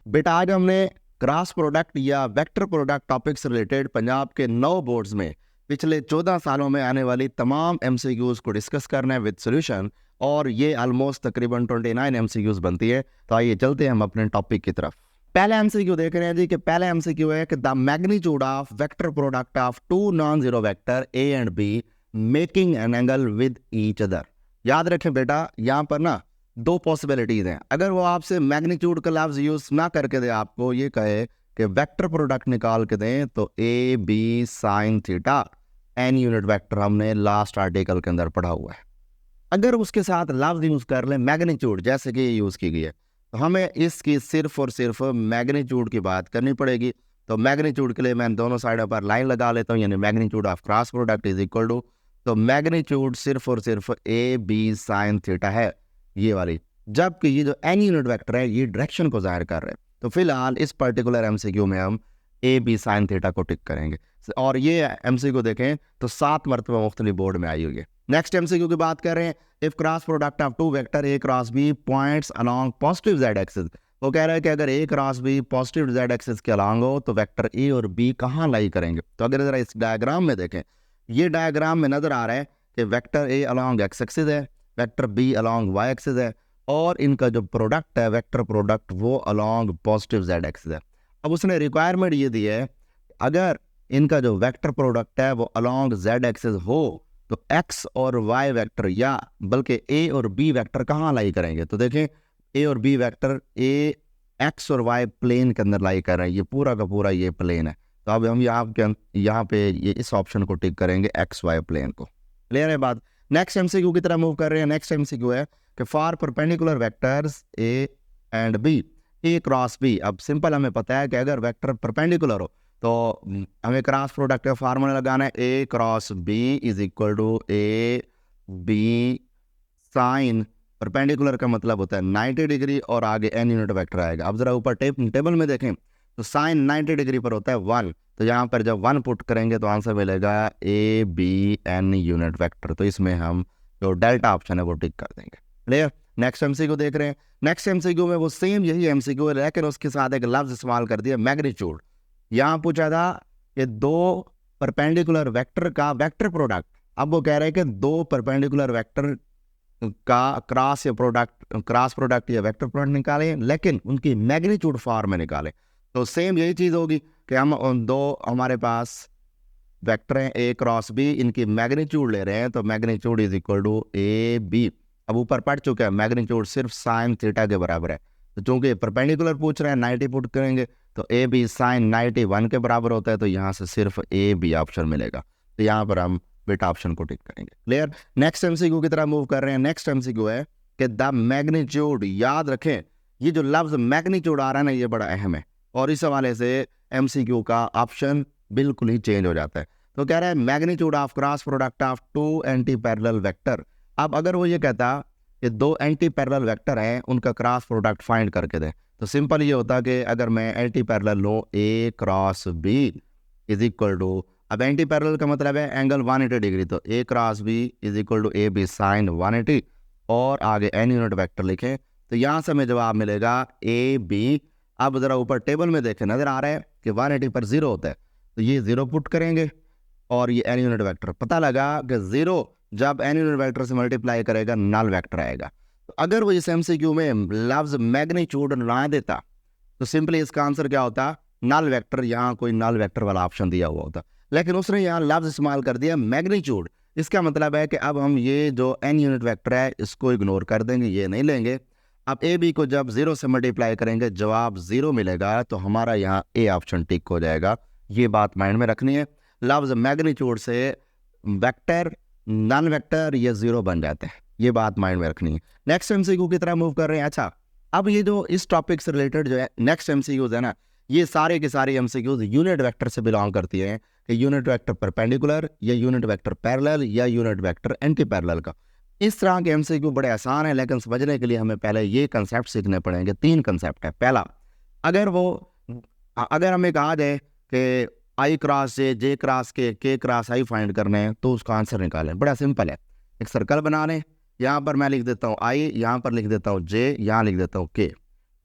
बेटा आज हमने क्रॉस प्रोडक्ट या वेक्टर प्रोडक्ट टॉपिक से रिलेटेड पंजाब के 9 बोर्ड्स में पिछले 14 सालों में आने वाली तमाम एमसीक्यूज को डिस्कस करना है विद सॉल्यूशन। और ये ऑलमोस्ट तकरीबन 29 एमसीक्यूज बनती है। तो आइए चलते हैं हम अपने टॉपिक की तरफ। पहला एमसीक्यू देख रहे हैं जी कि पहला एमसीक्यू है कि the magnitude of vector product of two non zero vector A and B making an angle with each other. याद रखें बेटा, यहाँ पर ना दो पॉसिबिलिटीज हैं। अगर वो आपसे मैग्नीट्यूड का लफ्ज यूज ना करके दे, आपको ये कहे कि वेक्टर प्रोडक्ट निकाल के दें, तो A B sine theta N unit vector हमने लास्ट आर्टिकल के अंदर पढ़ा हुआ है। अगर उसके साथ लफ्ज यूज कर ले मैग्नीट्यूड, जैसे कि यूज की गई है, तो हमें इसकी सिर्फ और सिर्फ मैग्नीट्यूड की बात करनी पड़ेगी। तो मैग्नीट्यूड के लिए मैं दोनों साइडों पर लाइन लगा लेता हूँ, यानी magnitude of cross product is equal to, तो मैग्नीट्यूड सिर्फ और सिर्फ ए बी साइन थीटा है ये वाली, जबकि ये जो एन यूनिट वेक्टर है ये डायरेक्शन को जाहिर कर रहे हैं। तो फिलहाल इस पर्टिकुलर एमसीक्यू में हम ए बी साइन थीटा को टिक करेंगे। और ये एमसीक्यू देखें तो 7 मरतबा मुख्तलिफ बोर्ड में आई हुई है। नेक्स्ट एमसीक्यू की बात कर रहे हैं, if cross product of two vector A cross B points along positive Z axis. वो कह रहा है कि अगर A cross B positive Z axis के अलोंग हो तो वेक्टर ए और बी कहाँ लाई करेंगे। तो अगर जरा इस डायग्राम में देखें, ये डायग्राम में नजर आ रहा है कि vector A along X axis है, vector B along Y axis है, और इनका जो प्रोडक्ट है वेक्टर प्रोडक्ट वो अलोंग पॉजिटिव जेड एक्सिस है। अब उसने रिक्वायरमेंट ये दी है, अगर इनका जो वेक्टर प्रोडक्ट है वो अलोंग जेड एक्सिस हो तो एक्स और वाई वेक्टर या बल्कि ए और बी वेक्टर कहाँ लाई करेंगे। तो देखें, ए और बी वेक्टर ए एक्स और वाई प्लेन के अंदर लाई कर रहे हैं, ये पूरा का पूरा ये प्लेन है। तो अब हम यहाँ पे ये इस ऑप्शन को टिक करेंगे, एक्स वाई प्लेन को। क्लियर है बात। नेक्स्ट एमसीक्यू की तरह मूव कर रहे हैं। नेक्स्ट एमसीक्यू है कि for perpendicular vectors A and B A cross B. अब सिंपल हमें पता है कि अगर वेक्टर परपेंडिकुलर हो तो हमें क्रॉस प्रोडक्ट का फार्मूला लगाना है, A cross B is equal to A B sine perpendicular का मतलब होता है 90 डिग्री और आगे एन यूनिट वेक्टर आएगा। अब जरा ऊपर टेबल में देखें तो साइन 90 डिग्री पर होता है 1, तो यहाँ पर जब 1 पुट करेंगे तो आंसर मिलेगा A B N unit vector. तो इसमें हम जो डेल्टा ऑप्शन है वो टिक कर देंगे। क्लियर। नेक्स्ट एमसीक्यू देख रहे हैं। नेक्स्ट एमसीक्यू में वो सेम यही एमसीक्यू है, लेकिन उसके साथ एक लफ्ज इस्तेमाल कर दिया मैग्नीट्यूड। यहाँ पूछा था कि दो परपेंडिकुलर वेक्टर का वेक्टर प्रोडक्ट। अब वो कह रहे हैं कि दो परपेंडिकुलर वेक्टर का क्रॉस प्रोडक्ट या वेक्टर प्रोडक्ट निकालें, लेकिन उनकी मैग्नीट्यूड फॉर्म में निकालें। तो सेम यही चीज़ होगी कि हम दो हमारे पास वेक्टर हैं ए क्रॉस बी, इनकी मैग्नीट्यूड ले रहे हैं, तो magnitude is equal to A B. अब ऊपर पढ़ चुके हैं मैग्नीट्यूड सिर्फ साइन थीटा के बराबर है, तो चूंकि परपेंडिकुलर पूछ रहे हैं 90 पुट करेंगे तो ए बी साइन 90 1 के बराबर होता है, तो यहाँ से सिर्फ ए बी ऑप्शन मिलेगा। तो यहाँ पर हम बेटा ऑप्शन को टिक करेंगे। क्लियर। नेक्स्ट एमसीक्यू की तरह मूव कर रहे हैं। नेक्स्ट एमसीक्यू है कि द मैग्नीट्यूड। याद रखें ये जो लफ्ज मैग्नीट्यूड आ रहा है ना, ये बड़ा अहम है, और इस हवाले से एमसीक्यू का ऑप्शन बिल्कुल ही चेंज हो जाता है। तो कह रहा है magnitude of cross product of two anti parallel vector. अब अगर वो ये कहता कि दो एंटी पैरेलल वेक्टर हैं, उनका क्रॉस प्रोडक्ट फाइंड करके दें, तो सिंपल ये होता कि अगर मैं एंटी पैरेलल लूँ A cross B is equal to, अब एंटी पैरेलल का मतलब है एंगल 180 डिग्री, तो A cross B is equal to A B sine 180 और आगे एन यूनिट वेक्टर लिखें, तो यहाँ से हमें जवाब मिलेगा ए बी। अब जरा ऊपर टेबल में देखें, नजर आ रहा है कि 180 पर 0 होता है, तो ये 0 पुट करेंगे और ये एन यूनिट वेक्टर। पता लगा कि 0 जब एन यूनिट वेक्टर से मल्टीप्लाई करेगा नल वेक्टर आएगा। तो अगर वो इस एमसीक्यू में लफ्ज मैग्नीट्यूड ना देता तो सिंपली इसका आंसर क्या होता, नल वेक्टर। यहाँ कोई नल वेक्टर वाला ऑप्शन दिया हुआ होता, लेकिन उसने यहाँ लफ्ज इस्तेमाल कर दिया मैग्नीट्यूड। इसका मतलब है कि अब हम ये जो एन यूनिट वेक्टर है इसको इग्नोर कर देंगे, ये नहीं लेंगे। अब ए बी को जब 0 से मल्टीप्लाई करेंगे जवाब 0 मिलेगा, तो हमारा यहाँ ए ऑप्शन टिक हो जाएगा। ये बात माइंड में रखनी है। लफ्ज मैग्नीट्यूड से वेक्टर नॉन वेक्टर ये 0 बन जाते हैं, ये बात माइंड में रखनी है। नेक्स्ट एमसीक्यू की तरह मूव कर रहे हैं। अच्छा, अब ये जो इस टॉपिक से रिलेटेड जो है नेक्स्ट एमसीक्यूज है ना, ये सारे के सारे एमसीक्यूज यूनिट वेक्टर से बिलोंग करती हैं, कि यूनिट वेक्टर परपेंडिकुलर या यूनिट वेक्टर पैरेलल या यूनिट वेक्टर एंटी पैरेलल का। इस तरह के एमसीक्यू बड़े आसान है, लेकिन समझने के लिए हमें पहले ये कंसेप्ट सीखने पड़ेंगे। 3 कंसेप्ट है। पहला, अगर हमें कहा जाए कि आई क्रॉस जे क्रॉस के क्रॉस आई फाइंड करने हैं, तो उसका आंसर निकालें। बड़ा सिंपल है, एक सर्कल बना लें, यहाँ पर मैं लिख देता हूँ आई, यहाँ पर लिख देता हूँ जे, यहाँ लिख देता हूँ के।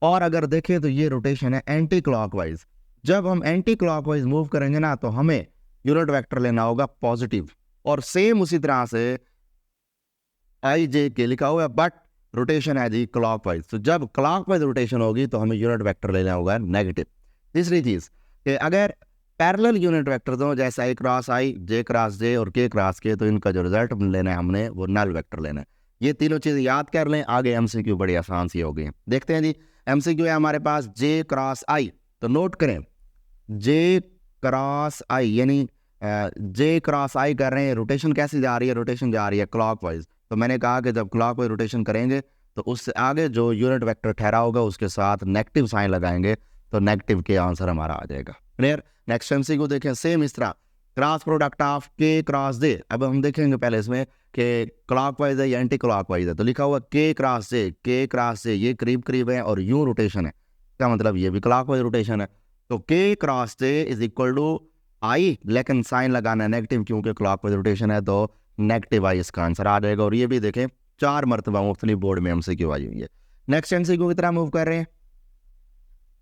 और अगर देखें तो ये रोटेशन है एंटी क्लॉकवाइज। जब हम एंटी क्लॉकवाइज मूव करेंगे ना तो हमें यूनिट वेक्टर लेना होगा पॉजिटिव, और सेम उसी तरह से आई जे के लिखा हुआ है बट रोटेशन है जी क्लॉकवाइज। तो जब क्लॉकवाइज रोटेशन होगी तो हमें यूनिट वेक्टर लेना होगा नेगेटिव। तीसरी चीज कि अगर पैरेलल यूनिट वेक्टर दो जैसे आई cross I, J cross J और के क्रॉस के, तो इनका जो रिजल्ट लेना है हमने वो नल वेक्टर लेना है। ये तीनों चीज़ याद कर लें, आगे एमसीक्यू बड़ी आसान सी हो गई। देखते हैं जी, एमसीक्यू है हमारे पास जे क्रॉस आई, तो नोट करें जे क्रॉस आई यानी जे क्रॉस आई कर रहे हैं, रोटेशन कैसी जा रही है, रोटेशन जा रही है क्लॉकवाइज। तो मैंने कहा कि जब क्लॉकवाइज रोटेशन करेंगे तो उससे आगे जो यूनिट वेक्टर ठहरा होगा उसके साथ नेगेटिव साइन लगाएंगे, तो नेगेटिव के आंसर हमारा आ जाएगा। क्लियर। नेक्स्ट एमसीक्यू देखें, सेम इस तरह क्रॉस प्रोडक्ट ऑफ के क्रॉस जे। अब हम देखेंगे पहले इसमें कि क्लॉकवाइज है या एंटी क्लॉकवाइज है, तो लिखा हुआ के क्रॉस जे, के क्रॉस जे ये करीब करीब है और यूं रोटेशन है, क्या मतलब ये भी क्लॉकवाइज रोटेशन है। तो K cross J is equal to I, लेकिन साइन लगाना है नेगेटिव क्योंकि क्लॉकवाइज रोटेशन है, तो नेगेटिव आई इसका आंसर आ जाएगा। और ये भी देखें 4 मरतबा मुख्तलिफ बोर्ड में एमसीक्यू आई हुई है। नेक्स्ट एमसीक्यू की तरह मूव कर रहे हैं,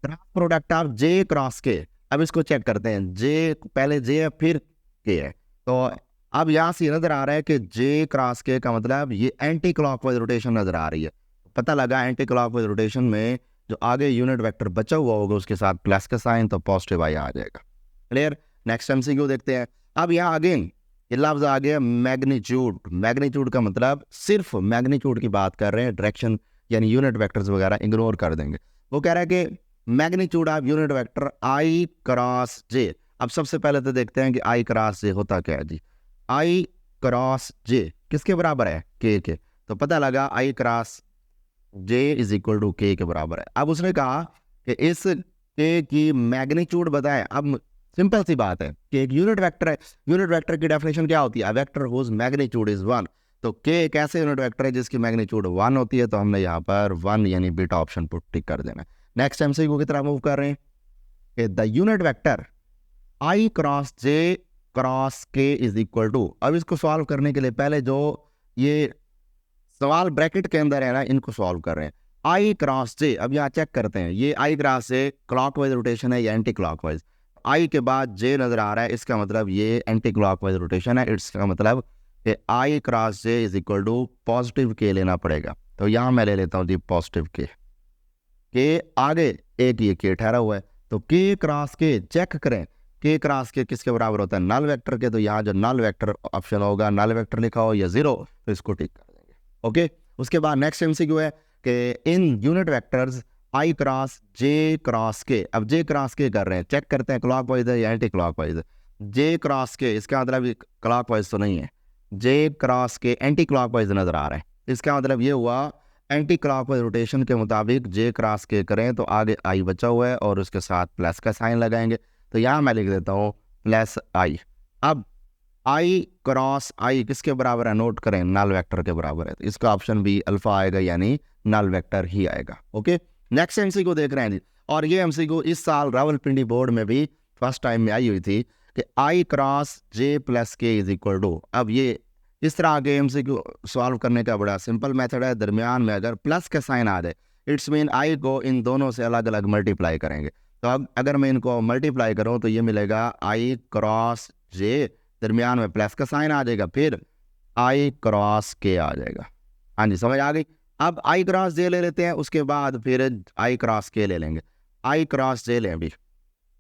cross product of J cross के। अब इसको चेक करते हैं, जे पहले जे है फिर के है, तो अब यहाँ से नजर आ रहा है कि जे क्रॉस के का मतलब ये एंटी क्लॉकवाइज रोटेशन नजर आ रही है। पता लगा एंटी क्लॉकवाइज रोटेशन में जो आगे यूनिट वेक्टर बचा हुआ होगा उसके साथ प्लस का साइन, तो पॉजिटिव आई आ जाएगा। क्लियर। नेक्स्ट एमसीक्यू देखते हैं। अब यहाँ अगेन ये लफ्ज आ गया मैग्नीट्यूड। मैग्नीट्यूड का मतलब सिर्फ मैग्नीट्यूड की बात कर रहे हैं, डायरेक्शन यानी यूनिट वेक्टर्स वगैरह इग्नोर कर देंगे। वो कह रहा है कि magnitude of unit vector I cross J. अब सबसे पहले तो देखते हैं कि आई क्रॉस जे होता क्या है जी। आई क्रॉस जे किसके बराबर है, के। तो पता लगा I cross J is equal to K बराबर है। अब उसने कहा कि इस के की मैग्नीट्यूड बताएं। अब सिंपल सी बात है कि एक यूनिट वेक्टर है, यूनिट वेक्टर की डेफिनेशन क्या होती है, a vector whose magnitude is 1। तो के एक ऐसे यूनिट वेक्टर है जिसकी मैग्नीट्यूड 1 होती है, तो हमने यहाँ पर 1 यानी बीटा ऑप्शन पुट टिक कर देना। नेक्स्ट एमसीक्यू की तरफ मूव कर रहे हैं कि the unit vector I cross J cross के इज इक्वल टू। अब इसको सॉल्व करने के लिए पहले जो ये सवाल ब्रैकेट के अंदर है ना, इनको सॉल्व कर रहे हैं। आई क्रॉस जे, अब यहाँ चेक करते हैं ये आई क्रॉस जे क्लॉकवाइज रोटेशन है या एंटी क्लॉकवाइज। आई के बाद जे नजर आ रहा है, इसका मतलब ये एंटी क्लॉकवाइज रोटेशन है। इसका मतलब कि I cross J is equal to positive K लेना पड़ेगा। तो यहाँ मैं ले लेता हूँ जी पॉजिटिव के आगे एक ये के ठहरा हुआ है, तो के क्रॉस के चेक करें, के क्रॉस के किसके बराबर होता है, नल वेक्टर के। तो यहाँ जो नल वेक्टर ऑप्शन होगा, नल वेक्टर लिखा हो या 0, तो इसको टिक कर देंगे। ओके। उसके बाद नेक्स्ट एमसीक्यू है कि in unit vectors I cross J cross के। अब जे क्रॉस के कर रहे हैं, चेक करते हैं क्लॉकवाइज है या एंटी क्लॉकवाइज है। जे क्रॉस के इसका मतलब क्लॉकवाइज तो नहीं है, जे क्रॉस के एंटी क्लॉकवाइज नजर आ रहा है। इसका मतलब ये हुआ एंटी क्लॉकवाइज रोटेशन के मुताबिक जे क्रॉस के करें तो आगे आई बचा हुआ है और उसके साथ प्लस का साइन लगाएंगे। तो यहाँ मैं लिख देता हूँ प्लस आई। अब आई क्रॉस आई किसके बराबर है, नोट करें नल वेक्टर के बराबर है, तो इसका ऑप्शन भी अल्फा आएगा यानी नल वेक्टर ही आएगा। ओके। नेक्स्ट एमसीक्यू देख रहे हैं जी, और ये एमसीक्यू इस साल रावलपिंडी बोर्ड में भी फर्स्ट टाइम में आई हुई थी कि आई क्रॉस जे प्लस के इज इक्वल टू। अब ये इस तरह आगे एमसीक्यू सॉल्व करने का बड़ा सिंपल मेथड है। दरमियान में अगर प्लस का साइन आ जाए, इट्स मीन आई को इन दोनों से अलग अलग मल्टीप्लाई करेंगे। तो अब अगर मैं इनको मल्टीप्लाई करूं तो ये मिलेगा आई क्रॉस जे, दरमियान में प्लस का साइन आ जाएगा, फिर आई क्रॉस के आ जाएगा। हाँ जी, समझ आ गई। अब आई क्रॉस जे ले लेते हैं, उसके बाद फिर आई क्रॉस के ले लेंगे। आई क्रॉस जे लें अभी,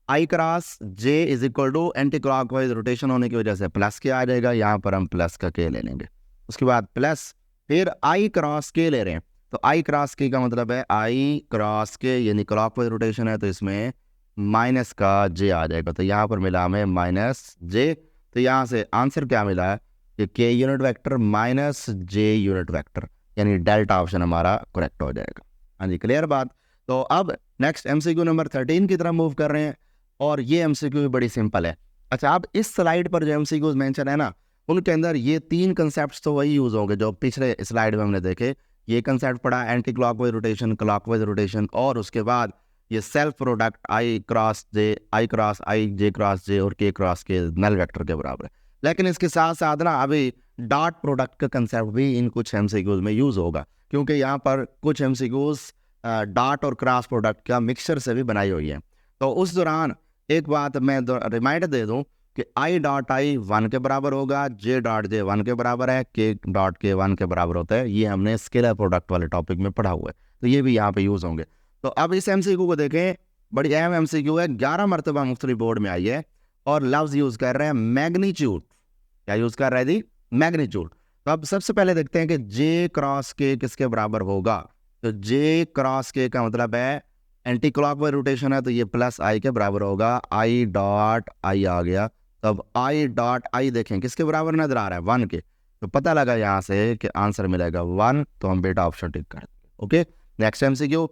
I cross J is equal to anti clockwise rotation होने की वजह से प्लस के आ जाएगा, यहाँ पर हम प्लस का के ले लेंगे। उसके बाद प्लस फिर आई क्रॉस के ले रहे हैं, तो आई क्रॉस के का मतलब है आई क्रॉस के यानी क्लॉकवाइज रोटेशन है, तो इसमें माइनस का जे आ जाएगा। तो यहाँ पर मिला हमें माइनस जे। तो यहाँ से आंसर क्या मिला है कि के यूनिट वेक्टर माइनस जे यूनिट वेक्टर, यानी डेल्टा ऑप्शन हमारा करेक्ट हो जाएगा। हाँ जी, क्लियर बात। तो अब नेक्स्ट एमसीक्यू नंबर 13 की तरफ मूव कर रहे हैं, और ये एमसीक्यू भी बड़ी सिंपल है। अच्छा, अब इस स्लाइड पर जो एमसीक्यूज मेंशन है ना, उनके अंदर ये 3 कंसेप्ट्स तो वही यूज होंगे जो पिछले स्लाइड में हमने देखे। ये कंसेप्ट पढ़ा anti clockwise rotation, clockwise rotation, और उसके बाद ये self product I cross J, I cross I, J cross J और K cross K null vector के बराबर है। लेकिन इसके साथ साथ ना अभी डॉट प्रोडक्ट का कंसेप्ट भी इन कुछ एमसीक्यूज में यूज होगा, क्योंकि यहाँ पर कुछ एमसीक्यूज डॉट और क्रॉस प्रोडक्ट का मिक्सचर से भी बनाई हुई है। तो उस दौरान एक बात मैं रिमाइंडर दे दूं कि आई डॉट आई 1 के बराबर होगा, जे डॉट जे 1 के बराबर है, के डॉट के 1 के बराबर होता है। ये हमने स्केलर प्रोडक्ट वाले टॉपिक में पढ़ा हुआ है, तो ये भी यहाँ पे यूज़ होंगे। तो अब इस एमसीक्यू को देखें, बड़ी अहम एमसीक्यू है, 11 मरतबा मुख्तलिफ बोर्ड में आई है और लफ्ज़ यूज़ कर रहे हैं मैग्नीट्यूड। क्या यूज़ कर रहा है जी? मैग्नीट्यूड। तो अब सबसे पहले देखते हैं कि जे क्रॉस के किसके बराबर होगा। तो जे क्रॉस के का मतलब है एंटी क्लॉकवाइज रोटेशन है, तो ये प्लस आई के बराबर होगा। आई डॉट आई आ गया, तब आई डॉट आई देखें किसके बराबर नजर आ रहा है? 1 के। तो पता लगा यहाँ से कि आंसर मिलेगा 1, तो हम बेटा ऑप्शन टिक कर देंगे। Okay, next MCQ.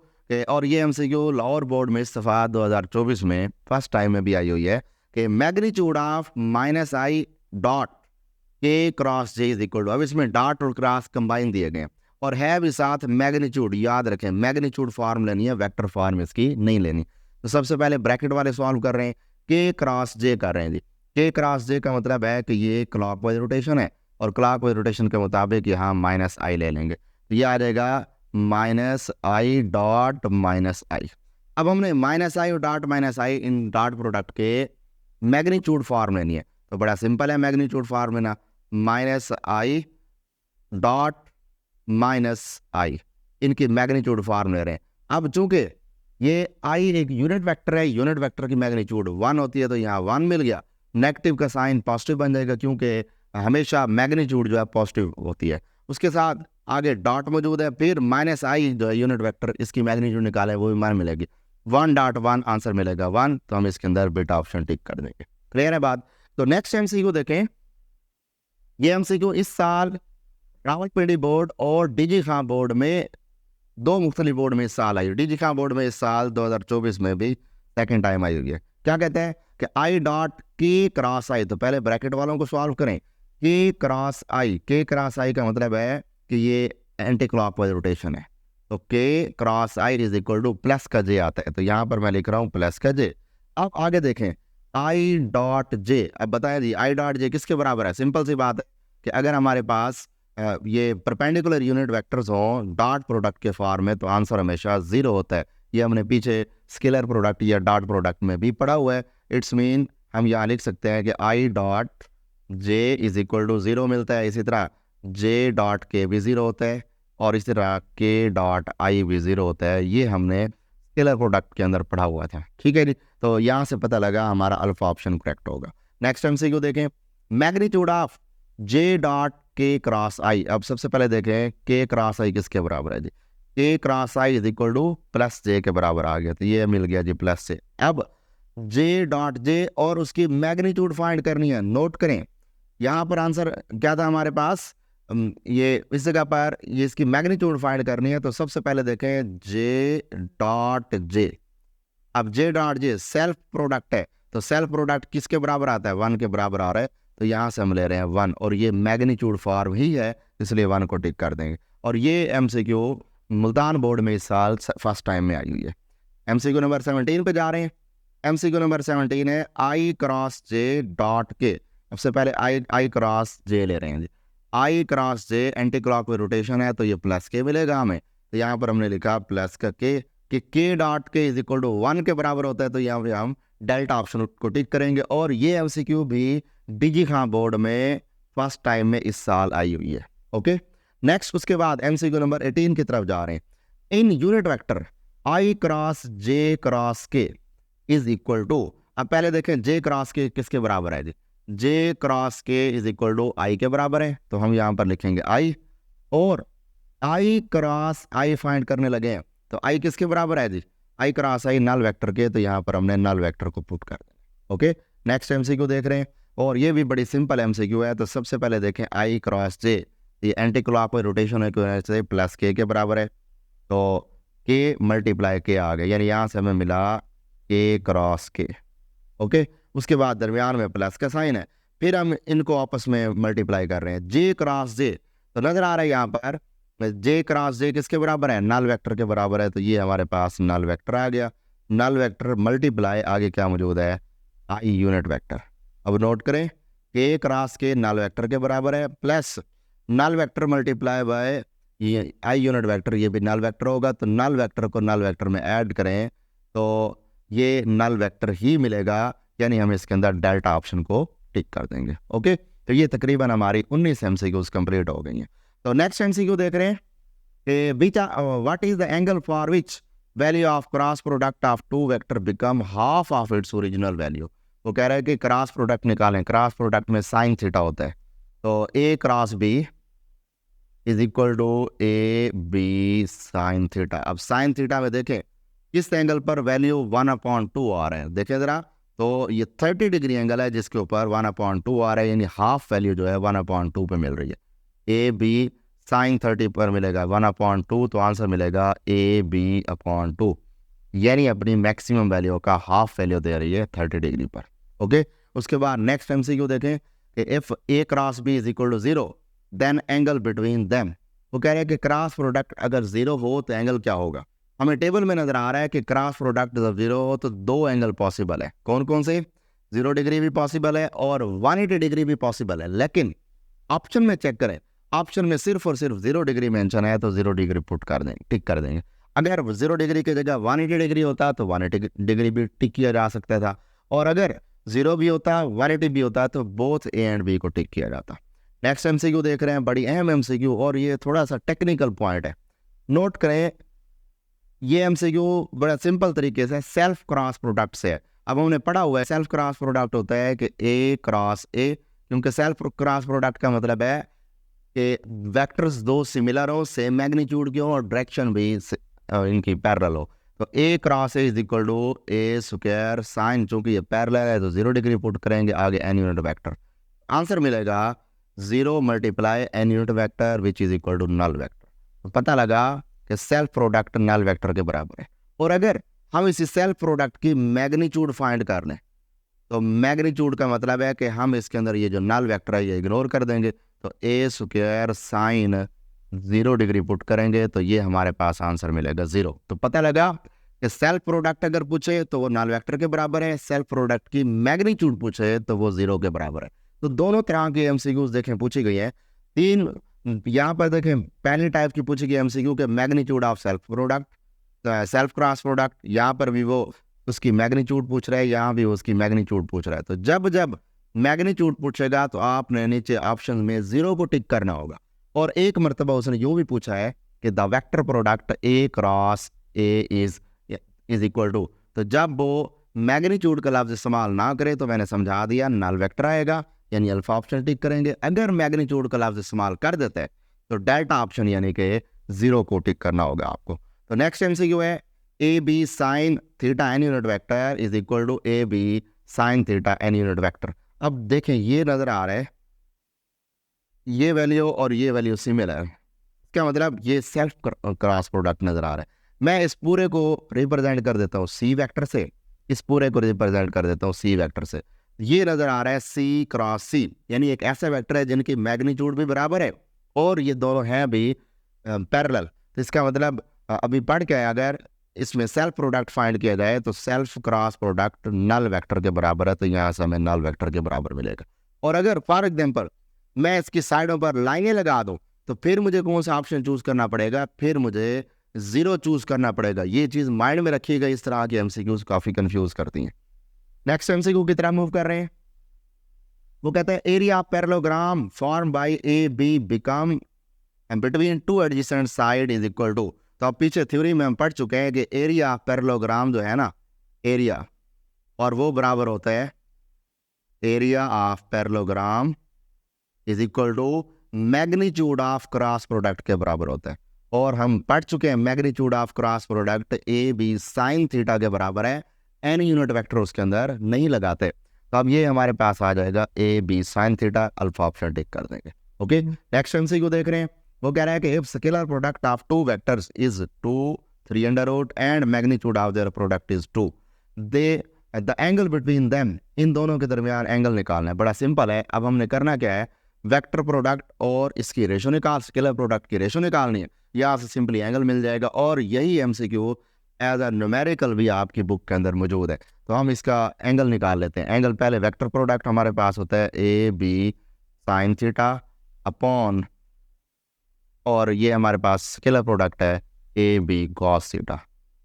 और ये एमसीक्यू लाहौर बोर्ड में इस दफ़ा 2024 में फर्स्ट टाइम में भी आई हुई है कि magnitude of minus I dot K cross J is equal to, अब इसमें डॉट और क्रॉस कंबाइन दिए गए और है भी साथ मैग्नीट्यूड। याद रखें, मैग्नीट्यूड फॉर्म लेनी है, वेक्टर फॉर्म इसकी नहीं लेनी। तो सबसे पहले ब्रैकेट वाले सॉल्व कर रहे हैं, के क्रॉस जे कर रहे हैं जी। के क्रॉस जे का मतलब है कि ये क्लॉकवाइज रोटेशन है और क्लॉकवाइज रोटेशन के मुताबिक यहाँ माइनस आई ले लेंगे, तो ये आ जाएगा माइनस आई डॉट माइनस आई। अब हमने माइनस आई और dot minus I in dot product के मैग्नीट्यूड फॉर्म लेनी है, तो बड़ा सिंपल है मैग्नीट्यूड फॉर्म लेना, माइनस आई डॉट माइनस आई, इनकी मैग्नीट्यूड फॉर्म ले रहे हैं। अब चूंकि ये आई एक यूनिट वेक्टर है, यूनिट वेक्टर की मैग्नीट्यूड 1 होती है, तो यहाँ 1 मिल गया, नेगेटिव का साइन पॉजिटिव बन जाएगा क्योंकि हमेशा मैग्नीट्यूड जो है पॉजिटिव होती है। उसके साथ आगे डॉट मौजूद है, फिर माइनस आई जो है यूनिट वेक्टर, इसकी मैग्नीट्यूड निकाले वो भी 1 मिलेगी, 1 डॉट 1 आंसर मिलेगा 1, तो हम इसके अंदर बेटा ऑप्शन टिक कर देंगे। क्लियर है बात? तो नेक्स्ट एमसीक्यू देखें, ये एमसीक्यू इस साल रावलपिंडी बोर्ड और डीजी खां बोर्ड में, दो मुख्तलिफ बोर्ड में इस साल आई। डीजी खां बोर्ड में इस साल 2024 में भी सेकेंड टाइम आई हुई है। क्या कहते हैं कि आई डॉट के क्रॉस आई, तो पहले ब्रैकेट वालों को सॉल्व करें, के क्रॉस आई। के क्रॉस आई का मतलब है कि ये एंटी क्लॉकवाइज रोटेशन है, तो K cross I is equal to plus का जे आता है, तो यहाँ पर मैं लिख रहा हूँ प्लस का जे। अब आगे देखें आई डॉट जे, अब बताएं जी आई डॉट जे किसके बराबर है? सिंपल सी बात है कि अगर हमारे पास ये परपेंडिकुलर यूनिट वेक्टर्स हों डॉट प्रोडक्ट के फॉर्म में, तो आंसर हमेशा 0 होता है। ये हमने पीछे स्केलर प्रोडक्ट या डॉट प्रोडक्ट में भी पढ़ा हुआ है। इट्स मीन हम यहाँ लिख सकते हैं कि I dot J is equal to 0 मिलता है, इसी तरह जे डॉट के भी 0 होता है और इसी तरह के डॉट आई भी 0 होता है। ये हमने स्केलर प्रोडक्ट के अंदर पढ़ा हुआ था, ठीक है जी। तो यहाँ से पता लगा हमारा अल्फा ऑप्शन करेक्ट होगा। नेक्स्ट एमसीक्यू देखें, magnitude of J dot K cross आई। अब सबसे पहले देखें के क्रॉस आई किसके बराबर है जी? K cross I is equal to plus J के बराबर आ गया, तो ये मिल गया जी प्लस से। अब जे डॉट जे और उसकी मैग्नीट्यूड फाइंड करनी है। नोट करें यहाँ पर आंसर क्या था हमारे पास, ये इस जगह पर ये इसकी मैग्नीट्यूड फाइंड करनी है। तो सबसे पहले देखें जे डॉट जे। अब J dot J self product है, तो सेल्फ प्रोडक्ट किसके बराबर आता है? 1 के बराबर आ रहा है, तो यहाँ से हम ले रहे हैं 1 और ये मैग्नीट्यूड फॉर्म ही है, इसलिए 1 को टिक कर देंगे। और ये एमसीक्यू मुल्तान बोर्ड में इस साल फर्स्ट टाइम में आई हुई है। एमसीक्यू नंबर 17 पे जा रहे हैं। एमसीक्यू नंबर 17 है आई क्रॉस जे डॉट के। सबसे पहले आई क्रॉस जे ले रहे हैं जी। आई क्रॉस जे एंटी क्लॉकवाइज रोटेशन है, तो ये प्लस के मिलेगा हमें, तो यहाँ पर हमने लिखा प्लस का के डॉट के इज इक्वल टू 1 के बराबर होता है, तो यहाँ पे हम डेल्टा ऑप्शन को टिक करेंगे। और ये एमसीक्यू भी डीजी खां बोर्ड में फर्स्ट टाइम में इस साल आई हुई है। ओके, नेक्स्ट उसके बाद एमसीक्यू नंबर 18 की तरफ जा रहे हैं। In unit vector I cross J cross के इज इक्वल टू, अब पहले देखें जे क्रॉस के किसके बराबर है जी? जे क्रॉस के इज इक्वल टू आई के बराबर है, तो हम यहाँ पर लिखेंगे आई। और आई क्रॉस आई फाइंड करने लगे हैं, तो आई किसके बराबर है जी? आई क्रॉस आई नल वेक्टर के, तो यहाँ पर हमने नल वेक्टर को पुट कर देना। ओके, नेक्स्ट एमसीक्यू देख रहे हैं और ये भी बड़ी सिंपल एमसीक्यू है। तो सबसे पहले देखें आई क्रॉस जे, ये एंटी क्लॉकवाइज रोटेशन है कि प्लस के बराबर है, तो के मल्टीप्लाई के आ गए, यानी यहाँ से हमें मिला के क्रॉस के। ओके, उसके बाद दरमियान में प्लस का साइन है, फिर हम इनको आपस में मल्टीप्लाई कर रहे हैं जे क्रॉस जे, तो नजर आ रहा है यहाँ पर जे क्रॉस जे किसके बराबर है? नल वेक्टर के बराबर है, तो ये हमारे पास नल वेक्टर आ गया। नल वेक्टर मल्टीप्लाई आगे क्या मौजूद है? I unit vector. अब नोट करें K cross K null vector के बराबर है plus null vector multiply by ये आई यूनिट वेक्टर ये भी नल वेक्टर होगा, तो नल वेक्टर को नल वेक्टर में ऐड करें तो ये नल वेक्टर ही मिलेगा, यानी हम इसके अंदर डेल्टा ऑप्शन को टिक कर देंगे। ओके, तो ये तकरीबन हमारी 19 MCQs कंप्लीट हो गई हैं। तो नेक्स्ट MCQ देख रहे हैं कि what is the angle for which value of cross product of two vector become half of its original value. वो कह रहा है कि क्रॉस प्रोडक्ट निकालें, क्रॉस प्रोडक्ट में साइन थीटा होता है, तो A cross B is equal to A B sine theta. अब साइन थीटा में देखें किस एंगल पर वैल्यू 1/2 आ रहा है, देखें जरा, तो ये 30 डिग्री एंगल है जिसके ऊपर 1/2 आ रहा है, यानी हाफ वैल्यू जो है 1/2 पे मिल रही है। ए बी साइन 30 पर मिलेगा 1/2, तो आंसर मिलेगा ए बी अपॉन 2, यानी अपनी मैक्सिमम वैल्यू का हाफ वैल्यू दे रही है 30 डिग्री पर। ओके, उसके बाद नेक्स्ट MCQ देखें कि if A cross B is equal to 0 then angle between them. वो कह रहे हैं कि क्रॉस प्रोडक्ट अगर 0 हो तो एंगल क्या होगा। हमें टेबल में नजर आ रहा है कि क्रॉस प्रोडक्ट जब 0 हो तो 2 एंगल पॉसिबल है। कौन कौन से? 0 डिग्री भी पॉसिबल है और 180 डिग्री भी पॉसिबल है, लेकिन ऑप्शन में चेक करें, ऑप्शन में सिर्फ और सिर्फ 0 डिग्री मेंशन है, तो 0 डिग्री पुट कर देंगे, टिक कर देंगे। अगर 0 डिग्री की जगह 180 डिग्री होता तो 180 डिग्री भी टिक किया जा सकता था, और अगर 0 भी होता 180 भी होता तो बोथ ए एंड बी को टिक किया जाता। नेक्स्ट MCQ देख रहे हैं, बड़ी अहम MCQ, और ये थोड़ा सा टेक्निकल पॉइंट है, नोट करें। ये MCQ बड़ा सिंपल तरीके से सेल्फ क्रॉस प्रोडक्ट से है। अब हमने पढ़ा हुआ है सेल्फ क्रॉस प्रोडक्ट होता है कि ए क्रॉस ए, क्योंकि सेल्फ क्रॉस प्रोडक्ट का मतलब है कि वेक्टर्स दो सिमिलर हो, सेम मैग्नीट्यूड के हो और डायरेक्शन भी इनकी पैरेलल हो। तो A cross A is equal to A square sine, चूंकि ये पैरेलल है तो 0 डिग्री पुट करेंगे, आगे एन यूनिट वेक्टर, आंसर मिलेगा 0 multiply N unit vector which is equal to null vector. तो पता लगा कि सेल्फ प्रोडक्ट नल वेक्टर के बराबर है। और अगर हम इसी सेल्फ प्रोडक्ट की मैग्नीट्यूड फाइंड कर लें, तो मैग्नीट्यूड का मतलब है कि हम इसके अंदर ये जो नल वेक्टर है ये इग्नोर कर देंगे, तो ए स्क्वायर साइन 0 डिग्री पुट करेंगे तो ये हमारे पास आंसर मिलेगा 0। तो पता लगा कि सेल्फ प्रोडक्ट अगर पूछे तो वो नल वेक्टर के बराबर है, सेल्फ प्रोडक्ट की मैग्नीट्यूड पूछे तो वो 0 के बराबर है। तो दोनों तरह की MCQs देखें पूछी गई है। 3 यहाँ पर देखें, पहली टाइप की पूछी गई MCQ के magnitude of self product, self cross product, यहाँ पर भी वो उसकी मैग्नीट्यूड पूछ रहा है, यहाँ भी उसकी मैग्नीट्यूड पूछ रहा है। तो जब जब मैग्नीट्यूड पूछेगा तो आपने नीचे ऑप्शन में 0 को टिक करना होगा। और एक मरतबा उसने यूँ भी पूछा है कि the vector product A cross A is equal to, तो जब वो मैग्नीट्यूड का लफ्ज इस्तेमाल ना करे तो मैंने समझा दिया नल वेक्टर आएगा, यानी अल्फा ऑप्शन टिक करेंगे। अगर मैग्नीट्यूड का लफ्ज इस्तेमाल कर देते हैं तो डेल्टा ऑप्शन यानी कि 0 को टिक करना होगा आपको। तो नेक्स्ट MCQ है A B sine theta N unit vector is equal to A B sine theta N unit vector. अब देखें ये नजर आ रहा है, ये वैल्यू और ये वैल्यू सिमिलर है, क्या मतलब ये सेल्फ क्रॉस प्रोडक्ट नजर आ रहा है। मैं इस पूरे को रिप्रेजेंट कर देता हूँ सी वेक्टर से, इस पूरे को रिप्रेजेंट कर देता हूँ सी वेक्टर से। ये नजर आ रहा है सी क्रॉस सी, यानी एक ऐसा वेक्टर है जिनकी मैग्नीट्यूड भी बराबर है और ये दोनों हैं भी पैरेलल। तो इसका मतलब अभी पढ़ के अगर इसमें सेल्फ प्रोडक्ट फाइंड किया जाए तो self cross product null vector के बराबर है, तो यहाँ से हमें नल वेक्टर के बराबर मिलेगा। और अगर फॉर एग्जाम्पल मैं इसकी साइडों पर लाइनें लगा दूं तो फिर मुझे कौन सा ऑप्शन चूज करना पड़ेगा, फिर मुझे 0 चूज करना पड़ेगा। ये चीज माइंड में रखिएगा, इस तरह की MCQs काफी कंफ्यूज करती हैं। नेक्स्ट MCQ की तरह मूव कर रहे हैं, वो कहते हैं area of parallelogram form by A B become between two adjacent side is equal to. तो अब पीछे थ्योरी में हम पढ़ चुके हैं कि एरिया ऑफ पैरेललोग्राम जो है ना, एरिया, और वो बराबर होता है area of parallelogram is equal to magnitude of cross product के बराबर होता है। और हम पढ़ चुके हैं magnitude of cross product A B sine theta के बराबर है, एन यूनिट वेक्टर उसके अंदर नहीं लगाते। तो अब ये हमारे पास आ जाएगा A B sine theta, alpha option tick कर देंगे। ओके, नेक्स्ट MCQ देख रहे हैं, वो कह रहा है कि if scalar product of two vectors is 2 3 and magnitude of their product is 2, then the angle between them, इन दोनों के दरमियान एंगल निकालना है। बड़ा सिंपल है, अब हमने करना क्या है, वेक्टर प्रोडक्ट और इसकी रेशो निकाल, स्केलर प्रोडक्ट की रेशो निकालनी है, यहाँ से सिंपली एंगल मिल जाएगा। और यही MCQ एज अ न्यूमेरिकल भी आपकी बुक के अंदर मौजूद है। तो हम इसका एंगल निकाल लेते हैं। एंगल पहले वेक्टर प्रोडक्ट हमारे पास होता है A B sine theta upon, और ये हमारे पास स्केलर प्रोडक्ट है ए बी कॉस थीटा।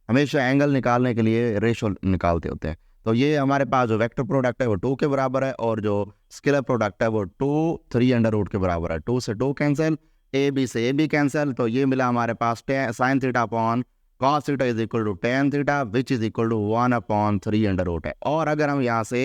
हमेशा एंगल निकालने के लिए रेशो निकालते होते हैं। तो ये हमारे पास जो वेक्टर प्रोडक्ट है वो 2 के बराबर है और जो स्केलर प्रोडक्ट है वो 2 3 अंडर रूट के बराबर है। 2 से 2 कैंसिल, ए बी से ए बी कैंसिल, तो ये मिला हमारे पास sine theta upon cos theta is equal to tan theta which is equal to 1/3 under root है। और अगर हम यहाँ से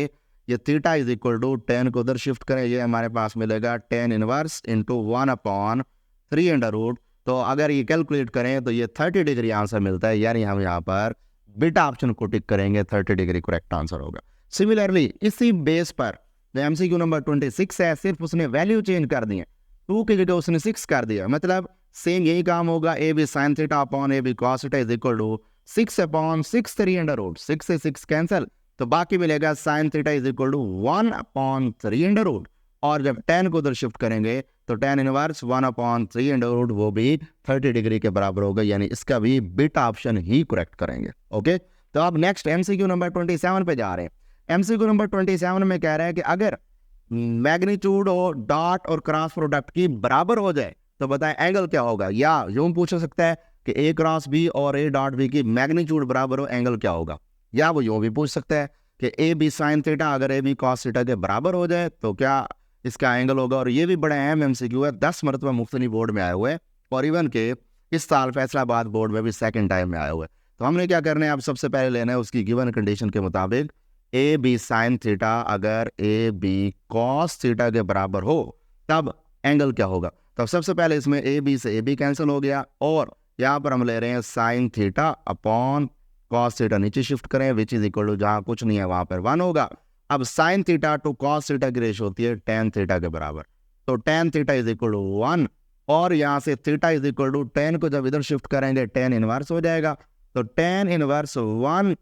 ये थीटा इज इक्वल टू 10 को उधर शिफ्ट करें, ये हमारे पास मिलेगा 10 इनवर्स इंटू 1/3 अंडर रूट। तो अगर ये कैलकुलेट करें तो ये 30 डिग्री आंसर मिलता है, यानी हम यहाँ पर बीटा ऑप्शन को टिक करेंगे, 30 डिग्री करेक्ट आंसर होगा। सिमिलरली इसी बेस पर जो एमसीक्यू नंबर 26 है, सिर्फ उसने वैल्यू चेंज कर दी है, 2 की जगह उसने 6 कर दिया, मतलब सेम यही काम होगा। A B sine theta upon a b cos theta is equal to 6/6 3 under root, 6 से 6 कैंसिल, तो बाकी मिलेगा sine theta is equal to 1/3 under root. और जब 10 को उधर शिफ्ट करेंगे तो 10 इनवर्स 1/3 अंडर रूट वो भी 30 डिग्री के बराबर होगा, यानी इसका भी बीटा ऑप्शन ही करेक्ट करेंगे। ओके, तो अब नेक्स्ट एमसीक्यू नंबर 27 पे जा रहे हैं। एमसीक्यू नंबर 27 में कह रहा है कि अगर मैग्नीट्यूड और डॉट और क्रॉस प्रोडक्ट की बराबर हो जाए तो बताएं एंगल क्या होगा। या यूं पूछ सकता है कि ए क्रॉस बी और ए डॉट बी की मैग्नीट्यूड बराबर हो, एंगल क्या होगा। या वो यूं भी पूछ सकता है कि ए बी साइन थीटा अगर ए बी कॉस थीटा के बराबर हो जाए तो क्या इसका एंगल होगा। और ये भी बड़ा अहम एमसीक्यू है, 10 मरतबा मुख्तलिफ बोर्ड में आए हुए हैं और इवन के इस साल फैसलाबाद बोर्ड में भी सेकंड टाइम में आए हुए हैं। तो हमने क्या करना है, अब सबसे पहले लेना है उसकी गिवन कंडीशन के मुताबिक ए बी साइन थीटा अगर ए बी कॉस थीटा के बराबर हो तब एंगल क्या होगा। तो सबसे पहले इसमें ए बी से ए बी कैंसिल हो गया और यहाँ पर हम ले रहे हैं sign theta upon cos theta, नीचे शिफ्ट करें विच इज इक्वल टू जहाँ कुछ नहीं है वहाँ पर 1 होगा। अब sine theta to cos theta की रेशो होती है टेन थीटा के बराबर, तो tan theta is equal to 1 और यहाँ से थीटा इज इक्वल टू 10 को जब इधर शिफ्ट करेंगे 10 इनवर्स हो जाएगा, तो 10 इनवर्स 1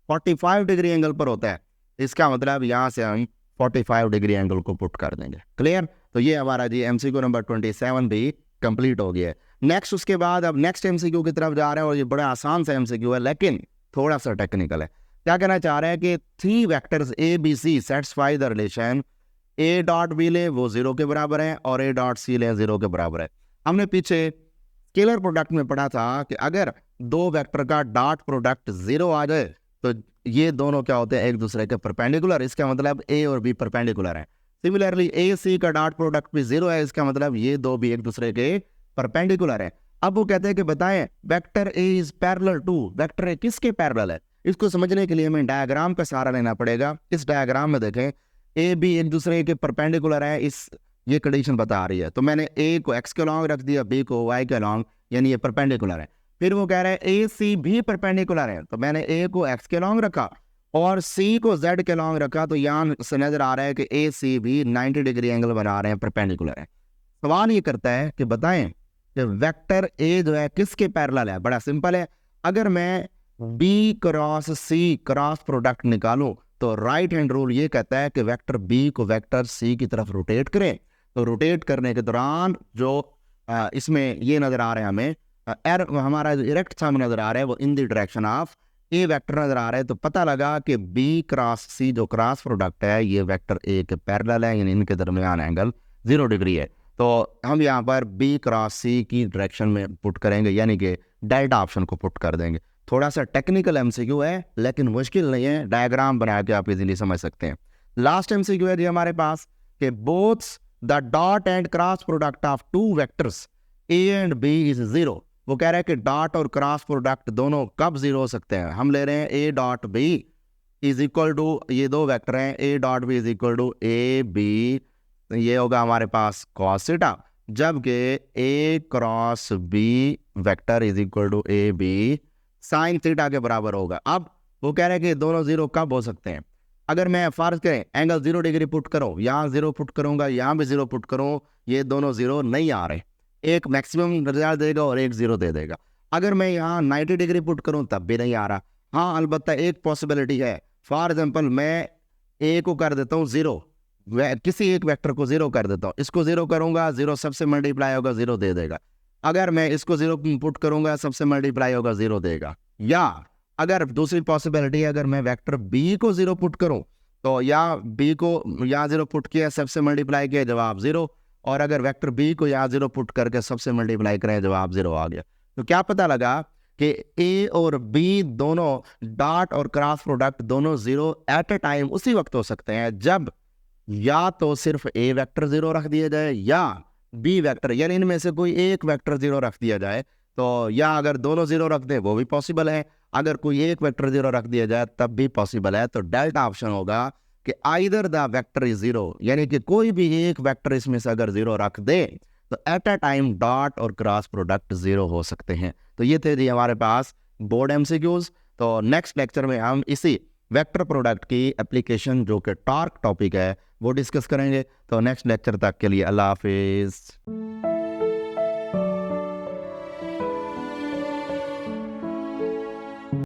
45 डिग्री एंगल पर होता है। इसका मतलब यहाँ से हम 45 डिग्री एंगल को पुट कर देंगे। क्लियर, तो ये हमारा जी एमसीक्यू नंबर 27 भी कंप्लीट हो गया है। नेक्स्ट उसके बाद अब नेक्स्ट एमसीक्यू की तरफ जा रहे हैं और ये बड़ा आसान सा एमसीक्यू है लेकिन थोड़ा सा टेक्निकल है। क्या कहना चाह रहे हैं कि 3 vectors a b c satisfy the relation a dot b ले वो 0 के बराबर है और ए डॉट सी ले 0 के बराबर है। हमने पीछे स्केलर प्रोडक्ट में पढ़ा था कि अगर 2 वेक्टर का डॉट प्रोडक्ट 0 आ जाए तो ये दोनों क्या होते हैं, एक दूसरे के परपेंडिकुलर, इसका मतलब ए और बी परपेंडिकुलर है। सिमिलरली ए सी का डॉट प्रोडक्ट भी 0 है, इसका मतलब ये दो भी एक दूसरे के परपेंडिकुलर है। अब वो कहते हैं कि बताएं vector a is parallel to, vector a किसके पैरेलल है। इसको समझने के लिए हमें डायग्राम का सहारा लेना पड़ेगा। इस डायग्राम में देखें ए बी एक दूसरे के परपेंडिकुलर है, इस ये कंडीशन बता रही है। तो मैंने ए को एक्स के लॉन्ग रख दिया, बी को वाई के लॉन्ग, यानी ये परपेंडिकुलर है। फिर वो कह रहे हैं ए सी भी परपेंडिकुलर है, तो मैंने ए को एक्स के लॉन्ग रखा और सी को जेड के लॉन्ग रखा, तो यहाँ से नजर आ रहा है कि ए सी भी 90 डिग्री एंगल बना रहे हैं, परपेंडिकुलर है। सवाल ये करता है कि बताएं कि वेक्टर ए जो है किसके पैरेलल है। बड़ा सिंपल है, अगर मैं बी क्रॉस सी क्रॉस प्रोडक्ट निकालूं तो राइट हैंड रूल ये कहता है कि वेक्टर बी को वेक्टर सी की तरफ रोटेट करें। तो रोटेट करने के दौरान जो इसमें ये नजर आ रहा है हमें हमारा जो इरेक्ट थंब नजर आ रहा है वो in the direction of A vector नजर आ रहा है। तो पता लगा कि बी क्रॉस सी जो क्रॉस प्रोडक्ट है ये वेक्टर ए के पैरेलल है, यानी इनके दरमियान एंगल 0 डिग्री है। तो हम यहाँ पर बी क्रॉस सी की डायरेक्शन में पुट करेंगे, यानी कि डेल्टा ऑप्शन को पुट कर देंगे। थोड़ा सा टेक्निकल एमसीक्यू है लेकिन मुश्किल नहीं है, डायग्राम बना के आप इजीली समझ सकते हैं। लास्ट एमसीक्यू है जी हमारे पास कि both the dot and cross product of 2 vectors A and b is 0। वो कह रहा है कि डॉट और क्रॉस प्रोडक्ट दोनों कब 0 हो सकते हैं। हम ले रहे हैं A dot B is equal to, ये 2 वेक्टर हैं, A dot B is equal to A B, ये होगा हमारे पास कॉस थीटा, जबकि A cross B vector is equal to A B sine theta के बराबर होगा। अब वो कह रहे हैं कि दोनों 0 कब हो सकते हैं। अगर मैं फर्ज करें एंगल 0 डिग्री पुट करूं, यहाँ 0 पुट करूंगा, यहाँ भी 0 पुट करूं, ये दोनों 0 नहीं आ रहे, एक मैक्सिमम रिजल्ट देगा और एक 0 दे देगा। अगर मैं यहाँ 90 डिग्री पुट करूं तब भी नहीं आ रहा। हाँ, अलबत्ता एक पॉसिबिलिटी है, फॉर एग्जांपल मैं ए को कर देता हूँ 0, किसी एक वेक्टर को 0 कर देता हूँ, इसको 0 करूंगा, 0 सबसे मल्टीप्लाई होगा 0 दे देगा। अगर मैं इसको 0 पुट करूंगा, सबसे मल्टीप्लाई होगा 0 देगा। या अगर दूसरी पॉसिबिलिटी है, अगर मैं वेक्टर बी को 0 पुट करूं तो या बी को यहाँ 0 पुट किया, सबसे मल्टीप्लाई किया, जवाब 0, और अगर वेक्टर बी को यहाँ 0 पुट करके सबसे मल्टीप्लाई करें, जवाब 0 आ गया। तो क्या पता लगा कि ए और बी दोनों डॉट और क्रॉस प्रोडक्ट दोनों 0 एट अ टाइम उसी वक्त हो सकते हैं जब या तो सिर्फ ए वेक्टर 0 रख दिया जाए या बी वेक्टर, यानी इनमें से कोई एक वेक्टर 0 रख दिया जाए। तो या अगर दोनों 0 रख दें वो भी पॉसिबल है, अगर कोई एक वेक्टर 0 रख दिया जाए तब भी पॉसिबल है। तो डेल्टा ऑप्शन होगा कि आइदर द वेक्टर इज 0, यानी कि कोई भी एक वेक्टर इसमें से अगर 0 रख दे तो एट अ टाइम डॉट और क्रॉस प्रोडक्ट 0 हो सकते हैं। तो ये थे जी हमारे पास बोर्ड एमसीक्यूज। तो नेक्स्ट लेक्चर में हम इसी वेक्टर प्रोडक्ट की एप्लीकेशन जो कि टॉर्क टॉपिक है वो डिस्कस करेंगे। तो नेक्स्ट लेक्चर तक के लिए अल्लाह हाफिज़।